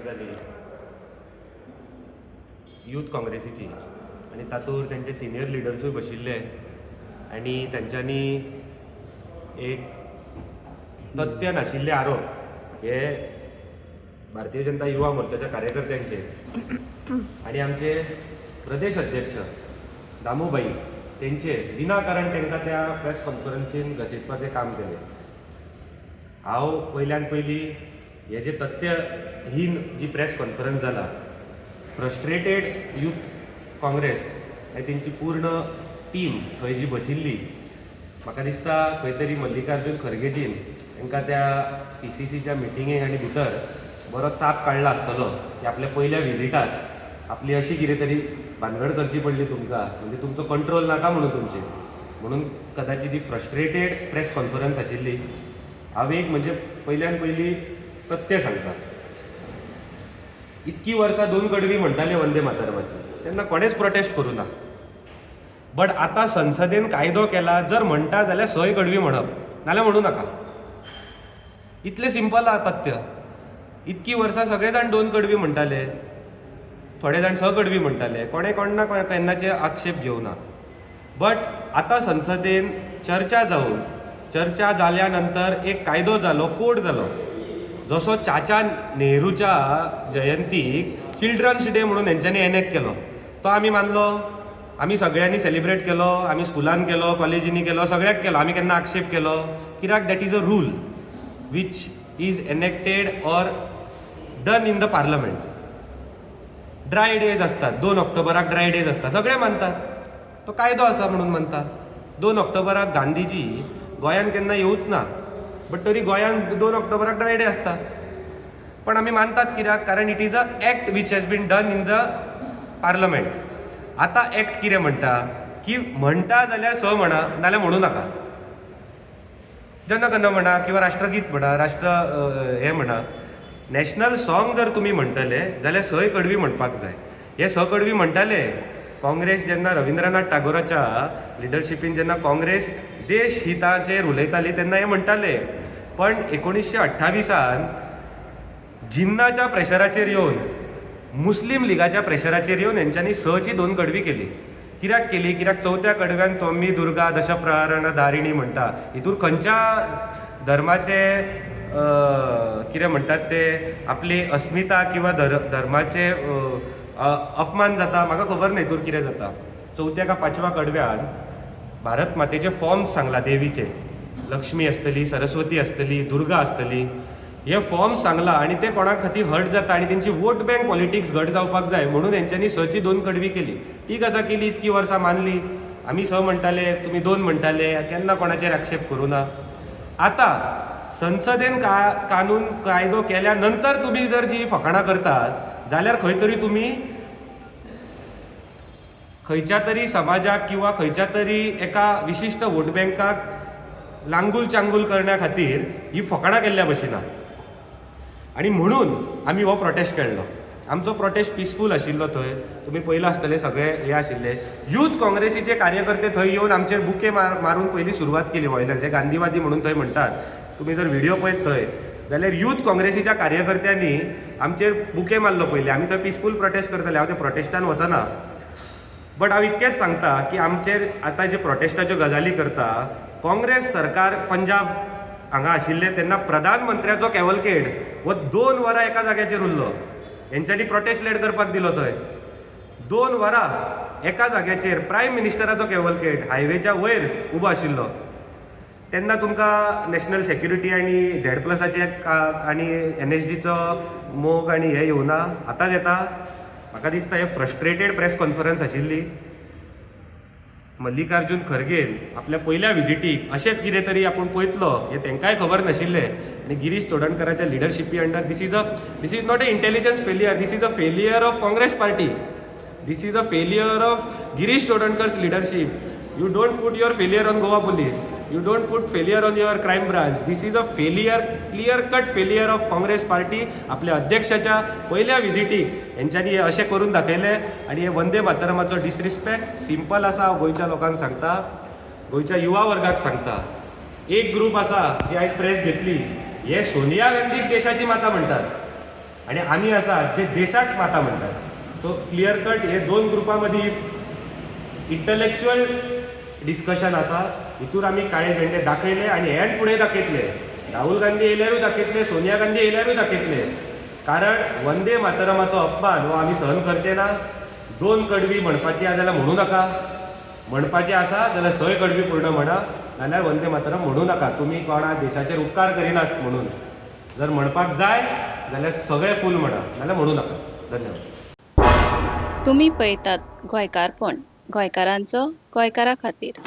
जाली यूथ काँग्रेसीची आनी तातूंत तेंचे सिनियर लिडर्सूय बशिल्ले आनी तेंच्यांनी एक तथ्य नाशिल्ले आरोप हे भारतीय जनता युवा मोर्चाच्या कार्यकर्त्यांचे आनी आमचे प्रदेश अध्यक्ष दामूबाई तेंचे विनाकारण तांकां त्या प्रेस कॉन्फरन्सीन घसयपाचें काम केलें. हांव पयल्यान पयली हे जे तथ्यहीन जी प्रेस कॉन्फरन्स जाला फ्रस्ट्रेटेड यूथ काँग्रेस आनी तेंची पूर्ण टीम थंय जी बशिल्ली म्हाका दिसता खंय तरी मल्लिकार्जून खरगेजीन तांकां त्या PCCच्या मिटिंगेक आनी भितर बरो चाप काडला आसतलो की आपल्या पयल्या विजिटाक आपली अशी कितें तरी भानगड करची पडली तुमकां म्हणजे तुमचो कंट्रोल नाका म्हणून कदाचित ही फ्रस्ट्रेटेड प्रेस कॉन्फरन्स आशिल्ली. हांव एक म्हणजे पयल्यान पयली तथ्य सांगता. इतकी वर्सां 2 कडवी म्हणटाले वंदे मातरमाची तेन्ना कोणेच प्रोटेस्ट करूं ना. बट आतां संसदेन कायदो केला जर म्हणटा जाल्यार 6 कडवी म्हणप नाल्यार म्हणू नाका. इतलें सिंपल आहा तथ्य. इतकी वर्सां सगळे जाण 2 कडवी म्हणटाले, थोडे जाण 6 कडवी म्हणटाले, कोणें कोणना केन्नाचे आक्षेप घेवना. बट आतां संसदेन चर्चा जाल्या नंतर एक कायदो जालो, कोड जालो, जसो चाचा नेहरूच्या जयंतीक चिल्ड्रन्स डे म्हणून हेंच्यांनी एनेक्ट केलो. तो आमी मानलो, आमी सगळ्यांनी सेलिब्रेट केलो, आमी स्कुलान केलो, कॉलेजींनी केलो, सगळ्याक केलो. आमी केन्ना आक्षेप केलो कित्याक that is a rule which is enacted or done in the parliament. Dry days असतात, 2 ऑक्टोबराक ड्राय डेज असतात, सगळे मानतात. तो कायदो आसा म्हणून मानतात. 2 ऑक्टोबराक गांधीजी गोंयान केन्ना येवूच ना, बट तरी गोंयान 2 ऑक्टोबराक ड्राय डे आसता. पण आमी मानतात कित्याक कारण it is a act which has been done in the parliament. आतां एक्ट कितें म्हणटा की म्हणटा जाल्यार 6 म्हणा नाल्यार म्हणू नाका. जनगण म्हणा किंवा राष्ट्रगीत म्हणा, हे म्हणा, नॅशनल सॉंग जर तुमी म्हणटले जाल्यार 6 कडवी म्हणपाक जाय. हे 6 कडवी म्हणटाले काँग्रेस जेन्ना रविंद्रनाथ टागोराच्या लिडरशिपीन जेन्ना काँग्रेस देश हिताचेर उलयताली तेन्ना हे म्हणटाले. पण 1928 जिन्नाच्या प्रेशराचेर येवन, मुस्लीम लिगाच्या प्रेशराचेर येवन हेंच्यांनी 6ची 2 कडवी केली. कित्याक केली? कित्याक 4थ्या कडव्यान त्वमी दुर्गा दशप्रहरण धारिणी म्हणटा. हितूर खंयच्या धर्माचे कितें म्हणटात ते आपली अस्मिता किंवा धर्माचे अपमान जाता म्हाका खबर ना हितूर कितें जाता. 4थ्या का 5व्या कडव्यान भारत मातेचे फॉर्म्स सांगला देवीचे. लक्ष्मी आसतली, सरस्वती आसतली, दुर्गा आसतली. हे फॉर्म्स सांगला आनी ते कोणा खातीर हट जाता आनी तेंची वोट बँक पॉलिटिक्स घट जावपाक जाय म्हणून हेंच्यांनी 6ची 2 कडवी केली. ती कसा केली? इतकी वर्सां मानली. आमी 6 म्हणटाले, तुमी 2 म्हणटाले, केन्ना कोणाचेर आक्षेप करूं ना. आतां संसदेन कायदो केल्या नंतर तुमी जर जी फकाणां करतात जाल्यार खंय तरी तुमी खंयच्या तरी समाजाक किंवा खंयच्या तरी एका विशिश्ट वोट बँकाक लांगूल चांगूल करण्या खातीर ही फकाणां केल्ल्या भशेन. आनी म्हणून आमी हो प्रोटेस्ट केल्लो. आमचो प्रोटेस्ट पिसफूल आशिल्लो. थंय तुमी पयला आसतले सगळे हे आशिल्ले यूथ काँग्रेसीचे कार्यकर्ते थंय येवन आमचेर बुके मारून पयली सुरवात केली व्हायलन्स. जे गांधीवादी म्हणून थंय म्हणटात, तुमी जर व्हिडिओ पळयत थंय जाल्यार यूथ काँग्रेसीच्या कार्यकर्त्यांनी आमचेर बुके मारलो पयलीं. आमी थंय पिसफूल प्रोटेस्ट करताले. हांव ते प्रोटेस्टान वचना. बट हांव इतकेंच सांगता की आमचेर आतां जे प्रोटेस्टाच्यो गजाली करता, काँग्रेस सरकार पंजाब हांगा आशिल्ले तेन्ना प्रधानमंत्र्याचो कॅवलकेड हो 2 वरां एका जाग्याचेर उरलो. हेंच्यांनी प्रोटेस्ट लेड करपाक दिलो. थंय 2 वरां एका जाग्याचेर प्रायम मिनिस्टराचो कॅवलकेड हायवेच्या वयर उबो आशिल्लो. तेन्ना तुमकां नॅशनल सेक्युरिटी आनी Z+चे आनी NSDचो मोग आनी हे येवना. आतांच येता. म्हाका दिसता हे फ्रस्ट्रेटेड प्रेस कॉन्फरन्स आशिल्ली. मल्लिकार्जून खरगेन आपल्या पयल्या विजिटीक अशेंच कितें तरी आपूण पळयतलो हें तांकांय खबर नाशिल्लें. आनी गिरीश चोडणकराच्या लिडरशिपी under this is not a intelligence failure, this is a failure of Congress party. This is a failure of Girish Chodankar's leadership. You don't put your failure on Goa police. You don't put failure on your crime branch. This is a failure, clear-cut failure of Congress party. आपल्या अध्यक्षाच्या पहिल्या विजिटीक यांच्यानी हे अशें करून दाखयलें आनी हे Vande मातरमाचो disrespect simple आसा. गोंयच्या लोकांक सांगता, गोंयच्या युवा वर्गाक सांगता. एक ग्रूप आसा जी आयज प्रेस घेतली, हे सोनिया गांधीक देशाची माता म्हणटात. आणि आमी आसा जे देशाक माता म्हणटात. सो क्लियर कट हे दोन ग्रुपां मदीं इंटलेक्च्युअल डिस्कशन आसा. हितून आमी काळे झेंडे दाखयले आनी हेच फुडें दाखयतले. राहुल गांधी येयल्यारूय दाखयतले, सोनिया गांधी येयल्यारूय दाखयतले. कारण वंदे मातरमाचो अपमान हो आमी सहन करचे ना. दोन कडवी म्हणपाची आसा जाल्यार म्हणू नाका. म्हणपाचें आसा जाल्यार 6 कडवी पूर्ण म्हणा, नाल्यार वंदे मातरम म्हणू नाका. तुमी कोणा देशाचेर उपकार करिनात म्हणून. जर म्हणपाक जाय जाल्यार सगळे फूल म्हणा, नाल्यार म्हणू नाका. धन्यवाद. तुम्ही पळयतात गोंयकारपण, गोंयकारांचो गोंयकारा खातीर.